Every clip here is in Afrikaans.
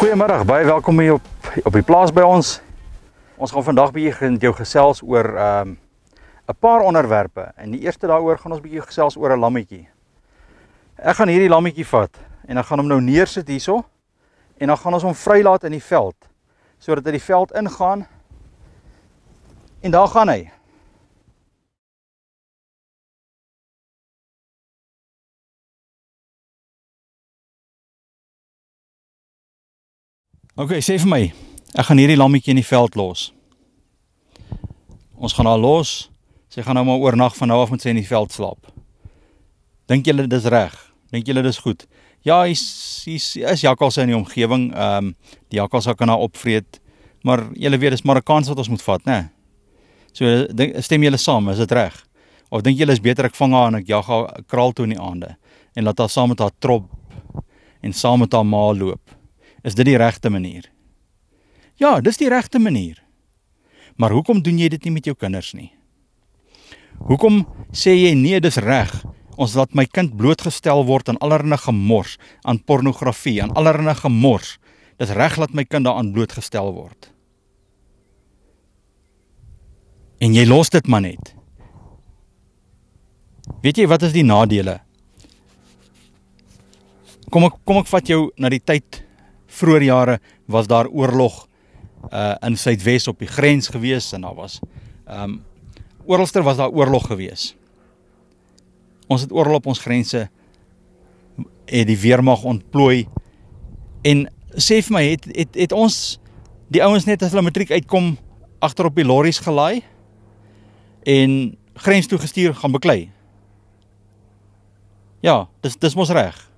Goeiemiddag, baie welkom hier op die plaas by ons. Ons gaan vandag bietjie met jou gesels oor 'n paar onderwerpe. En die eerste daaroor gaan ons bietjie gesels oor 'n lammetjie. Ek gaan hierdie lammetjie vat en dan gaan hom nou neersit hierso en dan gaan ons hom vrylaat in die veld sodat hy die veld ingaan en daar gaan hy. Ok, sê vir my, ek gaan hierdie lammetjie in die veld los. Ons gaan haar los, sy gaan nou maar oornag van nou af met sy in die veld slaap. Dink julle dis reg? Dink julle dis goed? Ja, is jakkalse in die omgewing, die jakkalse kan haar opvreet, maar julle weet, dis maar 'n kans wat ons moet vat, né? So, stem julle saam, is dit reg? Of dink julle is beter ek vang haar en ek jag haar kraal toe in die aande, en laat haar saam met haar trop, en saam met haar ma loop? Is dit die regte manier? Ja, dis die regte manier. Maar hoekom doen jy dit nie met jou kinders nie? Hoekom sê jy nee, dis reg? Ons laat my kind blootgestel word aan allerlei gemors, aan pornografie, aan allerlei gemors. Dis reg laat my kind daaraan blootgestel word. En jy los dit maar net. Weet jy wat is die nadele? Kom ek vat jou na die tyd. Vroeger jare was daar oorlog in Suidwes op die grens gewees en daar was oralster was daar oorlog gewees. Ons het oral op ons grense die weermag ontplooi en sê vir my, het ons die ouens net as hulle matriek uitkom agter op die lorries gelaai en grens toe gestuur gaan beklei? Ja, dis mos reg.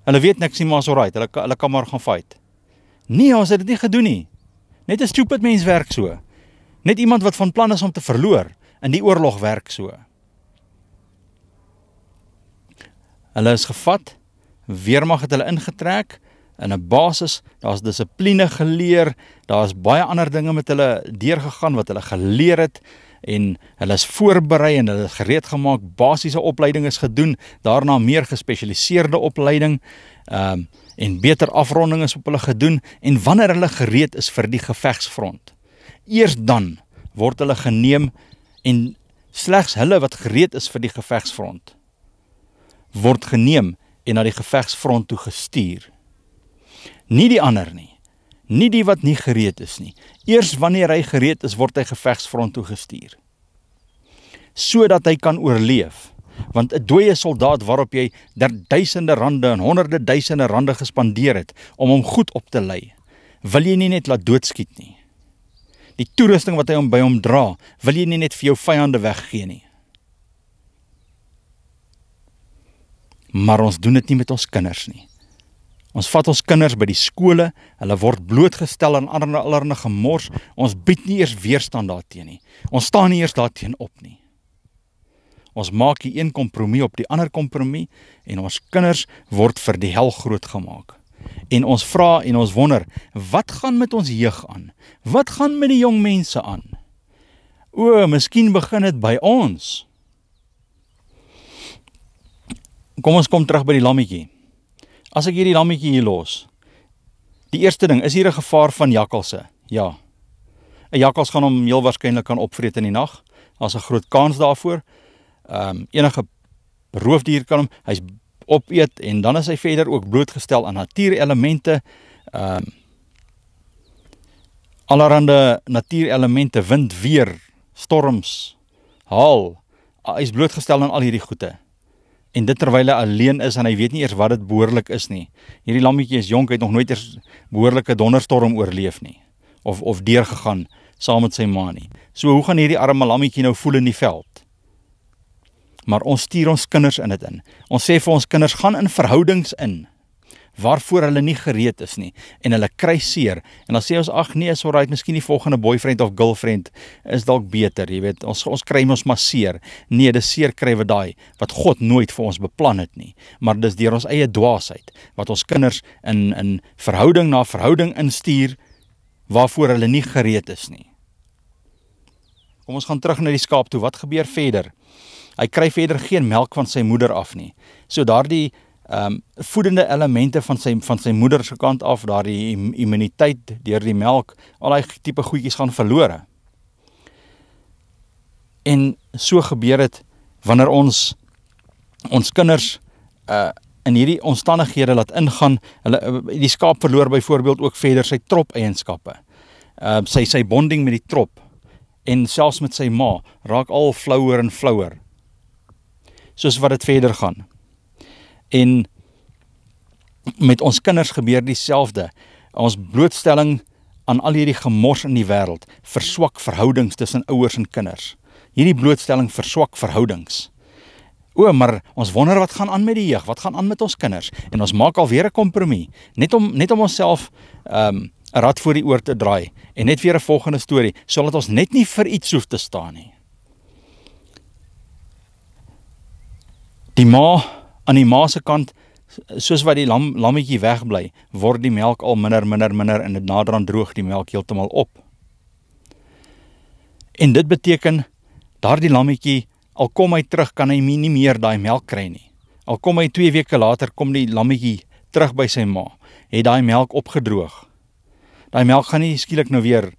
Hulle weet niks nie, maar is alright, hulle kan maar gaan fight. Nee, ons het dit nie gedoen nie. Net 'n stupid mens werk so. Net iemand wat van plan is om te verloor, in die oorlog werk so. Hulle is gevat, weermag het hulle ingetrek, in 'n basis, daar is dissipline geleer, daar is baie ander dinge met hulle deurgegaan, wat hulle geleer het, en hulle is voorberei en hulle is gereed gemaak, basiese opleiding is gedoen, daarna meer gespesialiseerde opleiding, en beter afronding is op hulle gedoen, en wanneer hulle gereed is vir die gevegsfront, eers dan word hulle geneem, en slegs hulle wat gereed is vir die gevegsfront, word geneem en na die gevegsfront toe gestuur. Nie die ander nie. Nie die wat nie gereed is nie. Eers wanneer hy gereed is, word hy gevegsfront toe gestuur. Sodat hy kan oorleef. Want 'n dooie soldaat waarop jy duisende rande en honderde duisende rande gespandeer het, om hom goed op te lei, wil jy nie net laat doodskiet nie. Die toerusting wat hy by hom dra, wil jy nie net vir jou vyande weggee nie. Maar ons doen dit nie met ons kinders nie. Ons vat ons kinders by die skole, hulle word blootgestel aan allerlei gemors, ons bied nie eers weerstand daarteen nie. Ons staan nie eers daarteen op nie. Ons maak die een kompromie op die ander kompromie, en ons kinders word vir die hel groot gemaak. En ons vra en ons wonder, wat gaan met ons jeug aan? Wat gaan met die jong mense aan? Miskien begin dit by ons. Kom ons kom terug by die lammetjie. As ek hierdie lammetjie hier los, die eerste ding, is hier 'n gevaar van jakkalse? Ja. 'n Jakkals gaan hom heel waarskynlik kan opvreet in die nag, as 'n groot kans daarvoor. Enige roofdier kan hom, hy's opeet, en dan is hy verder ook blootgestel aan natuurelemente, allerhande natuurelemente, wind, weer, storms, haal, hy's blootgestel aan al hierdie goede. En dit terwyl hy alleen is en hy weet nie eers wat dit behoorlik is nie. Hierdie lammetjie is jonk, hy het nog nooit eers behoorlike donderstorm oorleef nie. Of deurgegaan saam met sy ma nie. So hoe gaan hierdie arme lammetjie nou voel in die veld? Maar ons stuur ons kinders in dit in. Ons sê vir ons kinders, gaan in verhoudings in, waarvoor hulle nie gereed is nie, en hulle kry seer, en dan sê ons, ag nee, is alright, miskien die volgende boyfriend of girlfriend is dalk beter, jy weet, ons kry ons maar seer. Nee, dis seer kry we daai, wat God nooit vir ons beplan het nie, maar dis deur ons eie dwaasheid, wat ons kinders in verhouding na verhouding instuur, waarvoor hulle nie gereed is nie. Kom ons gaan terug na die skaap toe, wat gebeur verder? Hy kry verder geen melk van sy moeder af nie, so daardie voedende elemente van sy moeder se kant af, daar die immuniteit deur die melk, al die tipe goedjies gaan verlore. En so gebeur het wanneer ons kinders in hierdie omstandighede laat ingaan. Die skaap verloor byvoorbeeld ook verder sy trop-eienskappe. Sy bonding met die trop en selfs met sy ma raak al flouer en flouer, soos wat dit verder gaan. En met ons kinders gebeur dieselfde. Ons blootstelling aan al hierdie gemors in die wêreld verswak verhoudings tussen ouers en kinders. Hierdie blootstelling verswak verhoudings. Maar ons wonder wat gaan aan met die jeug, wat gaan aan met ons kinders, en ons maak alweer 'n kompromie, net om onsself 'n rad voor die oor te draai, en net weer 'n volgende storie, sodat ons net nie vir iets hoef te staan nie. Aan die ma se kant, soos wat die lammetjie wegbly, word die melk al minder, en dit naderhand droog die melk heeltemal op. En dit beteken, daardie lammetjie, al kom hy terug, kan hy nie meer daai melk kry nie. Al kom hy 2 weke later, kom die lammetjie terug by sy ma, het daai melk opgedroog. Daai melk gaan nie skielik nou weer,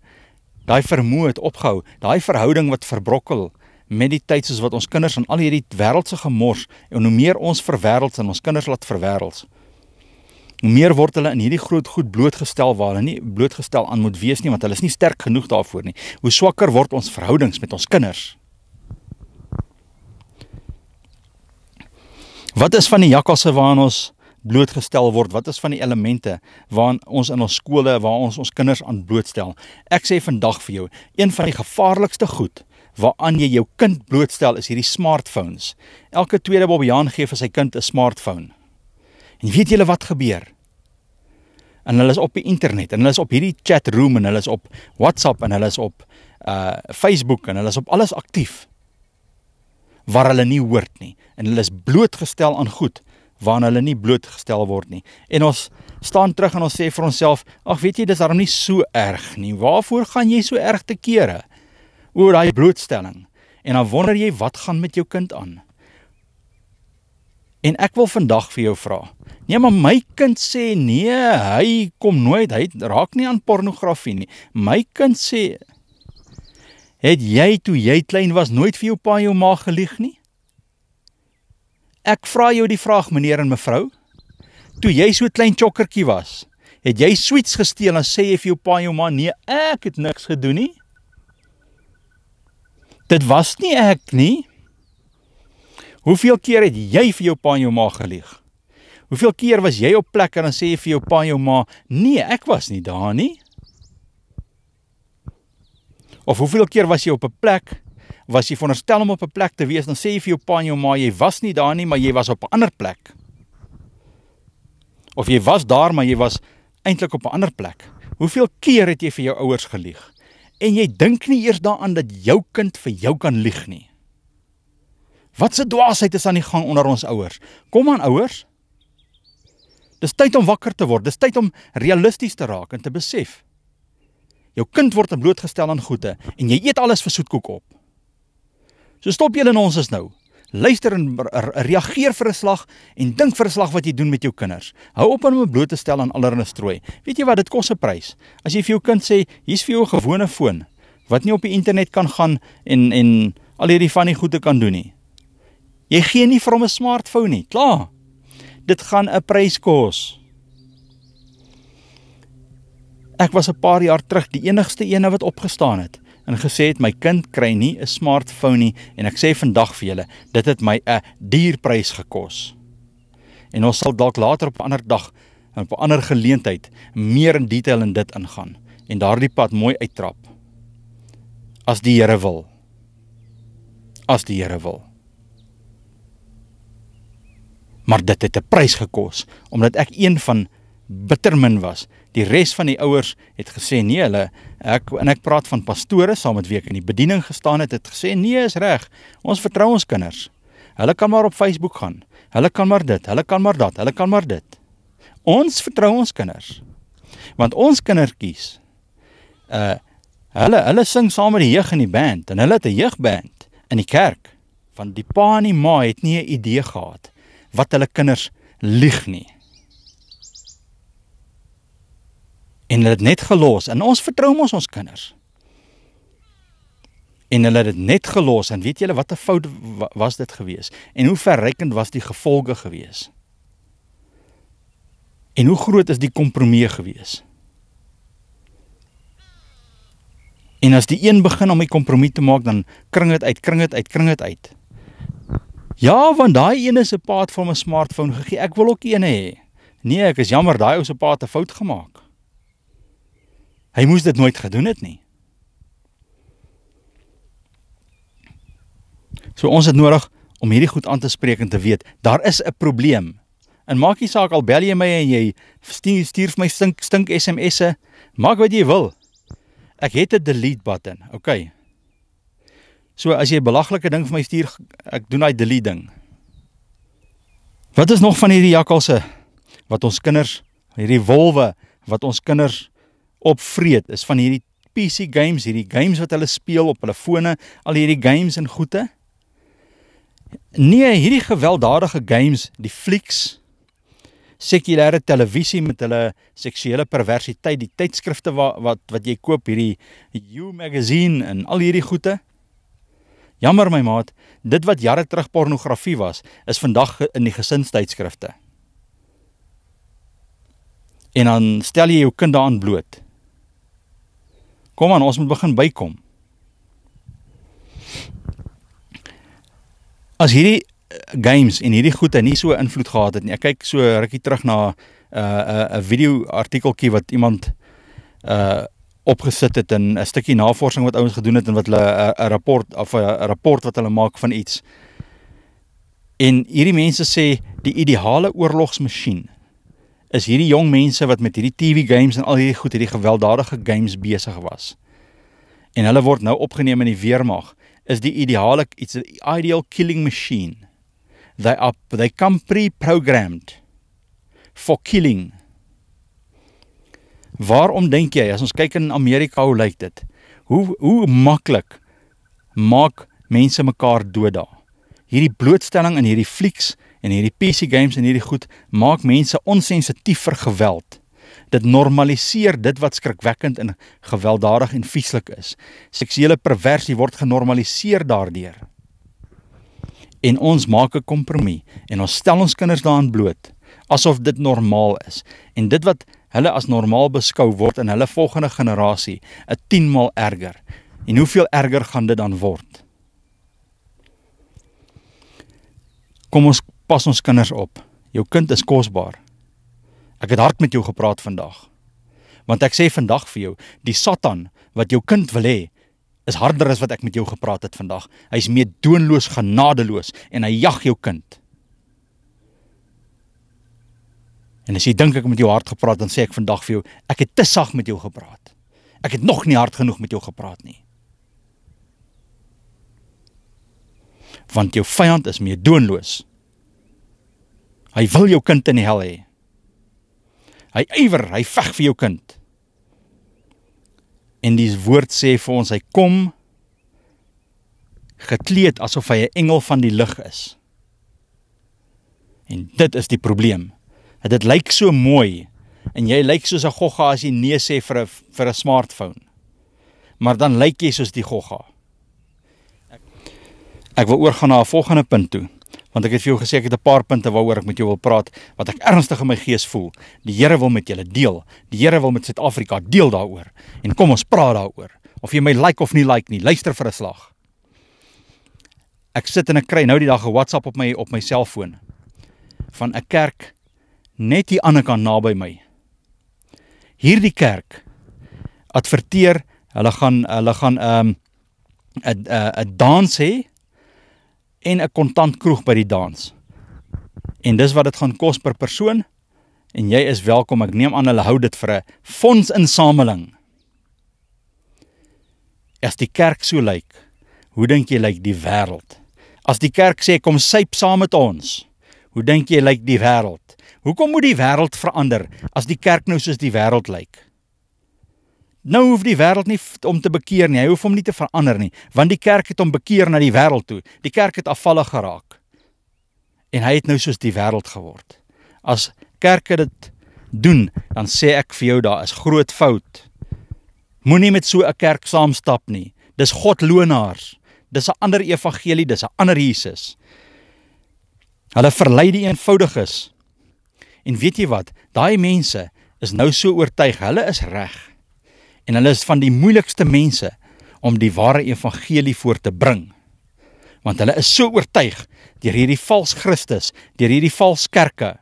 daai vermoë het opgehou, daai verhouding wat verbrokkel, met die tyd soos wat ons kinders aan al hierdie wêreldse gemors, en hoe meer ons verwêrelds en ons kinders laat verwêrelds, hoe meer word hulle in hierdie groot goed blootgestel waar hulle nie blootgestel aan moet wees nie, want hulle is nie sterk genoeg daarvoor nie. Hoe swakker word ons verhoudings met ons kinders. Wat is van die jakkalse waaraan ons blootgestel word? Wat is van die elemente waaraan ons in ons skole, waar ons kinders aan blootstel? Ek sê vandag vir jou, een van die gevaarlikste goed waaraan jy jou kind blootstel is hierdie smartphones. Elke tweede Bobbejaan gee vir sy kind 'n smartphone. En weet julle wat gebeur? En hulle is op die internet, en hulle is op hierdie chatroom, en hulle is op WhatsApp, en hulle is op Facebook, en hulle is op alles aktief, waar hulle nie hoort nie. En hulle is blootgestel aan goed, waaraan hulle nie blootgestel word nie. En ons staan terug en ons sê vir onsself, ag weet jy, dis daarom nie so erg nie. Waarvoor gaan jy so erg te kere oor daai blootstelling? En dan wonder jy, wat gaan met jou kind aan? En ek wil vandag vir jou vra, nee, maar my kind sê, nee, hy kom nooit, hy raak nie aan pornografie nie. My kind sê, het jy, toe jy klein was, nooit vir jou pa en jou ma gelieg nie? Ek vra jou die vraag, meneer en mevrou, toe jy so klein chokkertjie was, het jy sweets gesteel en sê jy vir jou pa en jou ma, nee, ek het niks gedoen nie? Dit was nie ek nie. Hoeveel keer het jy vir jou pa en jou ma gelieg? Hoeveel keer was jy op plek en dan sê jy vir jou pa en jou ma, nee, ek was nie daar nie? Of hoeveel keer was jy op 'n plek, was jy veronderstel om op 'n plek te wees, dan sê jy vir jou pa en jou ma, jy was nie daar nie, maar jy was op 'n ander plek. Of jy was daar, maar jy was eintlik op 'n ander plek. Hoeveel keer het jy vir jou ouers gelieg? En jy dink nie eers daaraan dat jou kind vir jou kan lieg nie. Wat se dwaasheid is aan die gang onder ons ouers? Kom aan ouers. Dis tyd om wakker te word, dis tyd om realisties te raak en te besef. Jou kind word blootgestel aan goede, en jy eet alles vir soetkoek op. So stop julle nonsens nou. Luister en reageer vir 'n slag, en dink vir 'n slag wat jy doen met jou kinders. Hou op om bloot te stel aan allerlei strooi. Weet jy wat, dit kos 'n prys. As jy vir jou kind sê, hier's vir jou 'n gewone foon, wat nie op die internet kan gaan, en al hierdie van die goede kan doen nie. Jy gee nie vir hom 'n smartphone nie, klaar. Dit gaan 'n prys kos. Ek was 'n paar jaar terug die enigste ene wat opgestaan het en gesê het, my kind kry nie 'n smartphone nie, en ek sê vandag vir julle, dit het my 'n duur prys gekos. En ons sal dalk later op 'n ander dag, en op 'n ander geleentheid, meer in detail in dit ingaan, en daardie pad mooi uittrap. As die Here wil. As die Here wil. Maar dit het 'n prys gekos, omdat ek een van bittermin was. Die res van die ouers het gesê, nee, ek praat van pastore, saam met wie ek in die bediening gestaan het gesê, nee, is reg, ons vertrou ons kinders. Hulle kan maar op Facebook gaan, hulle kan maar dit, hulle kan maar dat, hulle kan maar dit. Ons vertrou ons kinders. Want ons kindertjies, hulle sing saam met die jeug in die band, en hulle het 'n jeugband in die kerk. Want die pa en die ma het nie 'n idee gehad wat hulle kinders lieg nie. En hulle het net gelos, en ons vertrou ons kinders. En hulle het dit net gelos, en weet julle wat 'n fout was dit gewees? En hoe verrykend was die gevolge gewees? En hoe groot is die kompromie gewees? En as die een begin om die kompromie te maak, dan kring dit uit. Ja, want daai een is 'n paat vir 'n smartphone gegee, ek wil ook een hê. Nee, ek is jammer, daai ou se paat 'n fout gemaak. Hy moes dit nooit gedoen het nie. So ons het nodig om hierdie goed aan te spreek en te weet, daar is 'n probleem. En maak nie saak, al bel jy my en jy stuur vir my stink SMS'e, maak wat jy wil. Ek het 'n delete button, okay. So as jy 'n belaglike ding vir my stuur, ek doen daai delete ding. Wat is nog van hierdie jakkalse wat ons kinders, hierdie wolwe wat ons kinders opvreet, is van hierdie PC games, hierdie games wat hulle speel op hulle fone, al hierdie games en goede? Nee, hierdie gewelddadige games, die flieks, sekulêre televisie met hulle seksuele perversiteit, die tydskrifte wat jy koop, hierdie You Magazine en al hierdie goede. Jammer my maat, dit wat jare terug pornografie was, is vandag in die gesinstydskrifte. En dan stel jy jou kind daaraan bloot. Kom aan, ons moet begin bykom. As hierdie games en hierdie goede nie so invloed gehad het nie, ek kyk so rukkie terug na 'n video artikeltjie wat iemand opgesit het en 'n stukkie navorsing wat ouens gedoen het en wat hulle 'n rapport wat hulle maak van iets. En hierdie mense sê die ideale oorlogsmasjien is hierdie jong mense wat met hierdie TV games en al hierdie goed, hierdie gewelddadige games besig was. En hulle word nou opgeneem in die weermag. Is die ideale, it's an ideal killing machine. They come pre-programmed for killing. Waarom dink jy, as ons kyk in Amerika, hoe lyk dit? Hoe maklik maak mense mekaar dood daar? Hierdie blootstelling in hierdie flieks en hierdie PC games en hierdie goed maak mense onsensitief vir geweld. Dit normaliseer dit wat skrikwekkend en gewelddadig en vieslik is. Seksuele perversie word genormaliseer daardeur. En ons maak 'n kompromie en ons stel ons kinders daaraan bloot, asof dit normaal is. En dit wat hulle as normaal beskou word in hulle volgende generasie, 'n 10 maal erger. En hoeveel erger gaan dit dan word? Kom ons pas ons kinders op. Jou kind is kosbaar. Ek het hard met jou gepraat vandag. Want ek sê vandag vir jou, die Satan wat jou kind wil hê, is harder as wat ek met jou gepraat het vandag. Hy is meedoenloos, genadeloos en hy jag jou kind. En as jy dink ek het met jou hard gepraat, dan sê ek vandag vir jou, ek het te sag met jou gepraat. Ek het nog nie hard genoeg met jou gepraat nie. Want jou vyand is meedoenloos. Hy wil jou kind in die hel hê. Hy ywer, hy veg vir jou kind. En die woord sê vir ons, hy kom gekleed asof hy 'n engel van die lig is. En dit is die probleem. Dit lyk so mooi, en jy lyk soos 'n gogga as jy nee sê vir 'n smartphone. Maar dan lyk jy soos die gogga. Ek wil oorgaan na 'n volgende punt toe, want ek het vir jou gesê ek het 'n paar punte waaroor ek met jou wil praat, wat ek ernstig in my gees voel. Die Here wil met julle deel. Die Here wil met Suid-Afrika deel daaroor. En kom ons praat daaroor. Of jy my like of nie like nie, luister vir 'n slag. Ek sit en ek kry nou die dag 'n WhatsApp op my selfoon van 'n kerk net hier aan die kant naby my. Hierdie kerk adverteer, hulle gaan 'n dans hê en 'n kontant kroeg by die dans. En dis wat dit gaan kos per persoon, en jy is welkom. Ek neem aan hulle hou dit vir 'n fondsinsameling. As die kerk so lyk, hoe dink jy lyk die wêreld? As die kerk sê kom syp saam met ons, hoe dink jy lyk die wêreld? Hoekom moet die wêreld verander as die kerk nou soos die wêreld lyk? Nou hoef die wêreld nie om te bekeer nie, hy hoef hom nie te verander nie, want die kerk het hom bekeer na die wêreld toe. Die kerk het afvallig geraak. En hy het nou soos die wêreld geword. As kerke dit doen, dan sê ek vir jou, daar is groot fout. Moenie met so 'n kerk saamstap nie. Dis godlonaars. Dis 'n ander evangelie, dis 'n ander Jesus. Hulle verlei die eenvoudiges. En weet jy wat? Daai mense is nou so oortuig, hulle is reg. En hulle is van die moeilikste mense om die ware evangelie voor te bring. Want hulle is so oortuig deur hierdie vals Christus, deur hierdie vals kerke,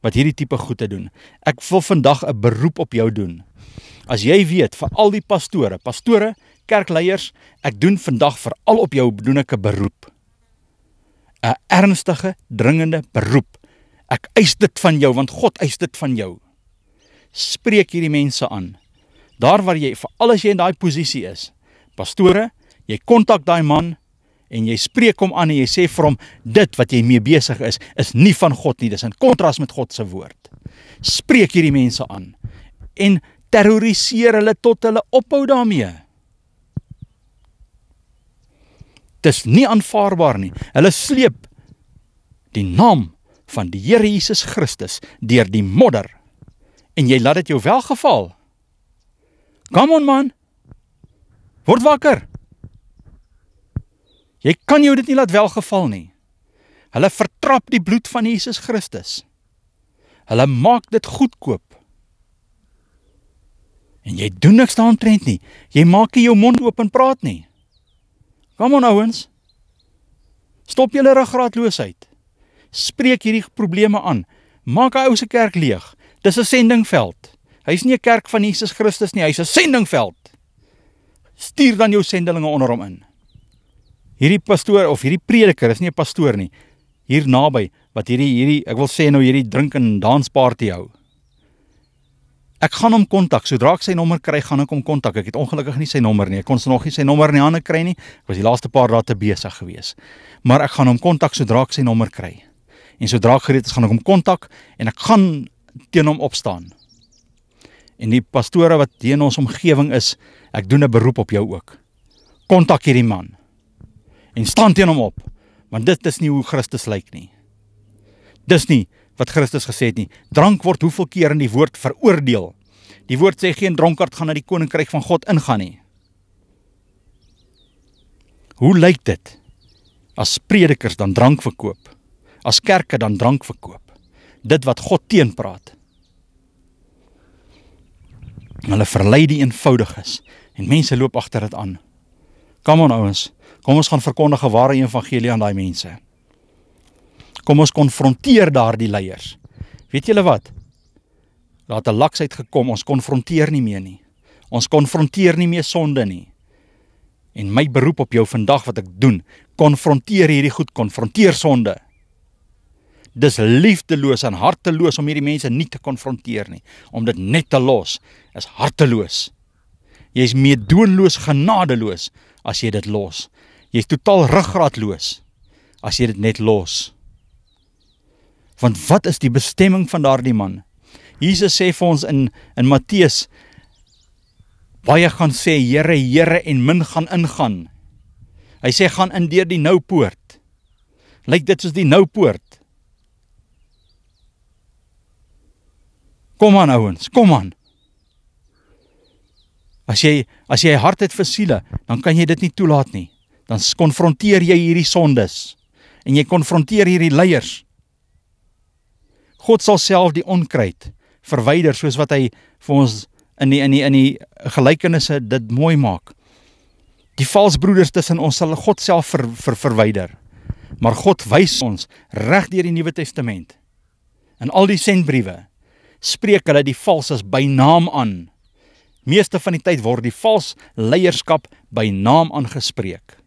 wat hierdie tipe goed te doen. Ek wil vandag 'n beroep op jou doen. As jy weet, vir al die pastore, kerkleiers, ek doen vandag vir al op jou doen ek 'n beroep. 'n Ernstige, dringende beroep. Ek eis dit van jou, want God eis dit van jou. Spreek hierdie mense aan. Daar waar jy, veral as jy in daai posisie is, pastore, jy kontak daai man, en jy spreek hom aan en jy sê vir hom, dit wat jy mee besig is nie van God nie, dis in kontras met God se woord. Spreek hierdie mense aan, en terroriseer hulle tot hulle ophou daarmee. Dis nie aanvaarbaar nie. Hulle sleep die naam van die Here Jesus Christus deur die modder, en jy laat dit jou welgeval. Come on man, word wakker. Jy kan jou dit nie laat welgeval nie. Hulle vertrap die bloed van Jesus Christus. Hulle maak dit goedkoop. En jy doen niks daaromtrent nie. Jy maak nie jou mond oop en praat nie. Kom on ouens. Stop julle ruggraatloosheid. Spreek hierdie probleme aan. Maak 'n ou se kerk leeg. Dis 'n sendingveld. Hy's nie 'n kerk van Jesus Christus nie, hy's 'n sendingveld. Stuur dan jou sendelinge onder hom in. Hierdie pastoor of hierdie prediker is nie 'n pastoor nie. Hier naby wat hierdie ek wil sê nou hierdie drink en dansparty hou. Ek gaan hom kontak. Sodra ek sy nommer kry, gaan ek hom kontak. Ek het ongelukkig nie sy nommer nie. Ek kon nog nie sy nommer in die hande kry nie. Ek was die laaste paar dae te besig gewees. Maar ek gaan hom kontak sodra ek sy nommer kry. En sodra ek gereed is, gaan ek hom kontak en ek gaan teen hom opstaan. En die pastore wat hier in ons omgewing is, ek doen 'n beroep op jou ook. Kontak hierdie man. En staan teen hom op. Want dit is nie hoe Christus lyk nie. Dis nie wat Christus gesê het nie. Drank word hoeveel keer in die woord veroordeel. Die woord sê geen dronkard gaan na die koninkryk van God ingaan nie. Hoe lyk dit? As predikers dan drank verkoop. As kerke dan drank verkoop. Dit wat God teenpraat. Hulle verlei die eenvoudiges. En mense loop agter dit aan. Kom on ouens. Kom ons gaan verkondig 'n ware evangelie aan daai mense. Kom ons konfronteer daardie leiers. Weet julle wat? Daar het 'n laksheid gekom, ons konfronteer nie meer nie. Ons konfronteer nie meer sonde nie. En my beroep op jou vandag wat ek doen, konfronteer hierdie goed, konfronteer sonde. Dis liefdeloos en harteloos om hierdie mense nie te konfronteer nie. Om dit net te los, is harteloos. Jy is meedoenloos, genadeloos as jy dit los. Jy is totaal ruggraatloos as jy dit net los. Want wat is die bestemming van daardie man? Jesus sê vir ons in Matteus, baie gaan sê, Here, Here, en min gaan ingaan. Hy sê, gaan in deur die noupoort. Lyk dit soos die noupoort? Kom aan ouens, kom aan. As jy 'n hart het vir siele, dan kan jy dit nie toelaat nie. Dan konfronteer jy hierdie sondes. En jy konfronteer hierdie leiers. God sal self die onkruid verwyder, soos wat hy vir ons in die gelykenisse dit mooi maak. Die valsbroeders tussen ons sal God self verwyder. Maar God wys ons reg deur die Nuwe Testament. In al die sendbriewe spreek hulle die valses by naam aan. Meeste van die tyd word die vals leierskap by naam aangespreek.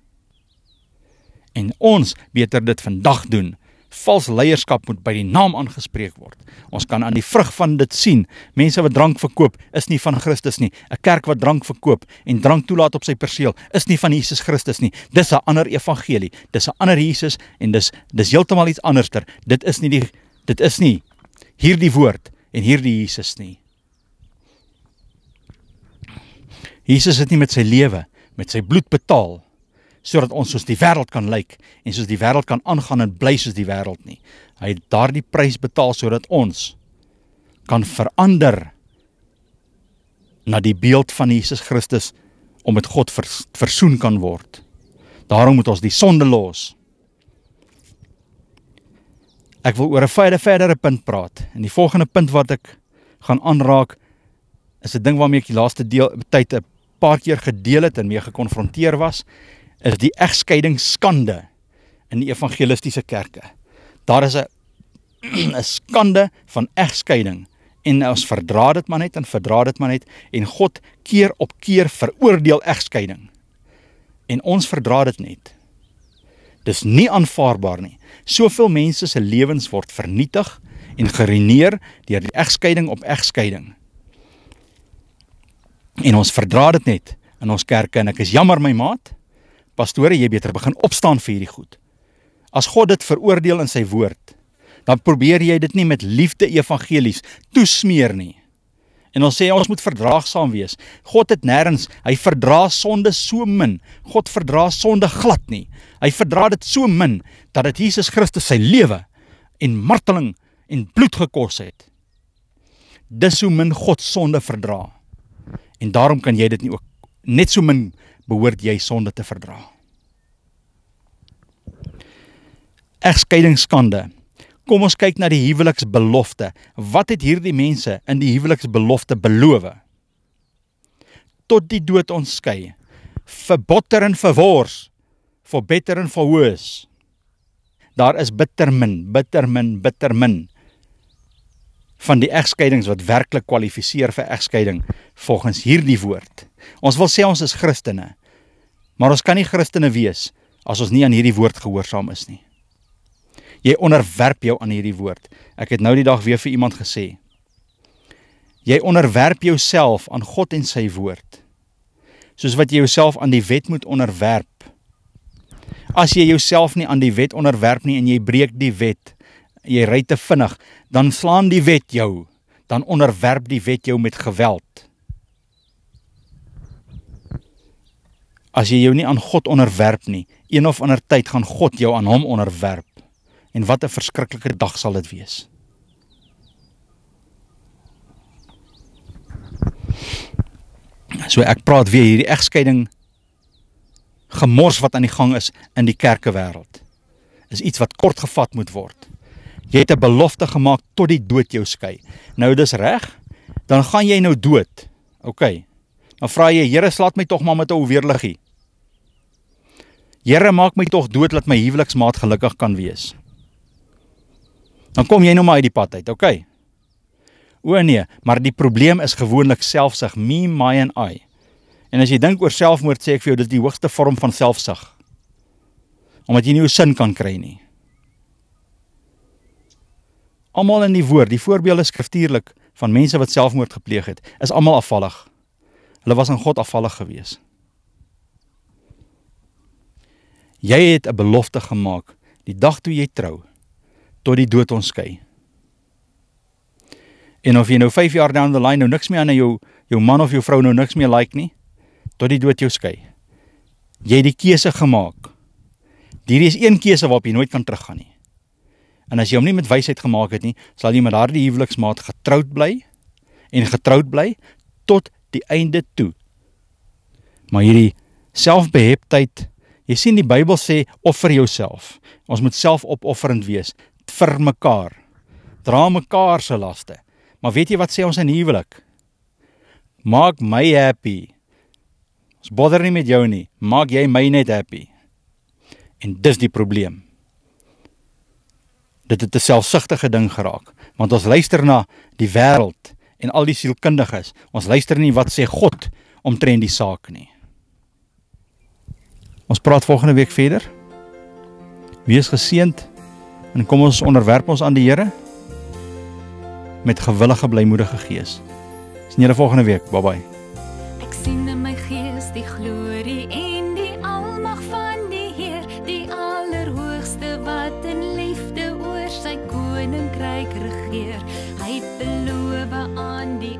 En ons beter dit vandag doen. Vals leierskap moet by die naam aangespreek word. Ons kan aan die vrug van dit sien. Mense wat drank verkoop is nie van Christus nie. 'n Kerk wat drank verkoop en drank toelaat op sy perseel is nie van Jesus Christus nie. Dis 'n ander evangelie. Dis 'n ander Jesus en dis heeltemal iets anderster. Dit is nie hierdie woord en hierdie Jesus nie. Jesus het nie met sy lewe, met sy bloed betaal sodat ons soos die wêreld kan lyk, en soos die wêreld kan aangaan en bly soos die wêreld nie. Hy het daardie prys betaal, sodat ons kan verander na die beeld van Jesus Christus, om met God versoen kan word. Daarom moet ons die sonde los. Ek wil oor 'n verdere punt praat, en die volgende punt wat ek gaan aanraak, is 'n ding waarmee ek die laaste tyd 'n paar keer gedeel het en mee gekonfronteer was, is die egskeidingsskande in die evangelistiese kerke. Daar is 'n skande van egskeiding, en ons verdra dit maar net, en God keer op keer veroordeel egskeiding. En ons verdra dit net. Dis nie aanvaarbaar nie. Soveel mense se lewens word vernietig en geruïneer deur die egskeiding op egskeiding. En ons verdra dit net in ons kerke, en ek is jammer my maat, pastore, jy beter begin opstaan vir hierdie goed. As God dit veroordeel in sy woord, dan probeer jy dit nie met liefde evangelies toesmeer nie. En ons sê ons moet verdraagsaam wees. God het nêrens, hy verdra sonde so min. God verdra sonde glad nie. Hy verdra dit so min, dat dit Jesus Christus sy lewe en marteling en bloed gekos het. Dis hoe min God sonde verdra. En daarom kan jy dit nie ook, net so min behoort jy sonde te verdra. Egskeidingsskande. Kom ons kyk na die huweliksbelofte. Wat het hierdie mense in die huweliksbelofte beloof? Tot die dood ons skei. For better and for worse. For better and for worse. Daar is bitter min van die egskeidings wat werklik kwalifiseer vir egskeiding volgens hierdie woord. Ons wil sê ons is Christene, maar ons kan nie Christene wees as ons nie aan hierdie woord gehoorsaam is nie. Jy onderwerp jou aan hierdie woord. Ek het nou die dag weer vir iemand gesê, jy onderwerp jouself aan God en sy woord, soos wat jy jouself aan die wet moet onderwerp. As jy jouself nie aan die wet onderwerp nie en jy breek die wet, jy ry te vinnig, dan slaan die wet jou, dan onderwerp die wet jou met geweld. As jy jou nie aan God onderwerp nie, een of ander tyd gaan God jou aan hom onderwerp. En wat 'n verskriklike dag sal dit wees. So ek praat weer hierdie egskeiding gemors wat aan die gang is in die kerkewêreld. Is iets wat kort gevat moet word. Jy het 'n belofte gemaak tot die dood jou skei. Nou dis reg, dan gaan jy nou dood. OK. Dan vra jy, Here, slaat my tog maar met 'n oorweerliggie. Here, maak my tog dood dat my huweliksmaat gelukkig kan wees. Dan kom jy nou maar uit die pad uit, OK? O nee, maar die probleem is gewoonlik selfsug, me, my en I. En as jy dink oor selfmoord, sê ek vir jou, dit is die hoogste vorm van selfsug. Omdat jy nie jou sin kan kry nie. Almal in die woord, die voorbeelde skriftuurlik van mense wat selfmoord gepleeg het, is almal afvallig. Hulle was aan God afvallig gewees. Jy het 'n belofte gemaak, die dag toe jy trou, tot die dood ons skei. En of jy nou 5 jaar down the line nou niks meer aan jou man of jou vrou nou niks meer like nie, tot die dood jou skei. Jy het die keuse gemaak. Hierdie is een keuse waarop jy nooit kan teruggaan nie. En as jy hom nie met wysheid gemaak het nie, sal jy met daardie huweliksmaat getroud bly tot die einde toe. Maar hierdie selfbeheptheid, jy sien die Bybel sê, offer jouself. Ons moet selfopofferend wees, vir mekaar. Dra mekaar se laste. Maar weet jy wat sê ons in huwelik? Maak my happy. Ons bother nie met jou nie, maak jy my net happy. En dis die probleem. Dit het 'n selfsugtige ding geraak, want ons luister na die wêreld en al die sielkundiges. Ons luister nie wat sê God omtrent die saak nie. Ons praat volgende week verder. Wees geseënd en kom ons onderwerp ons aan die Here met gewillige blymoedige gees. Sien julle volgende week. Bye bye. Ek sien in my gees die glorie en die almag van die Heer, die Allerhoogste wat in liefde oor sy koninkryk regeer. Hy beloof aan die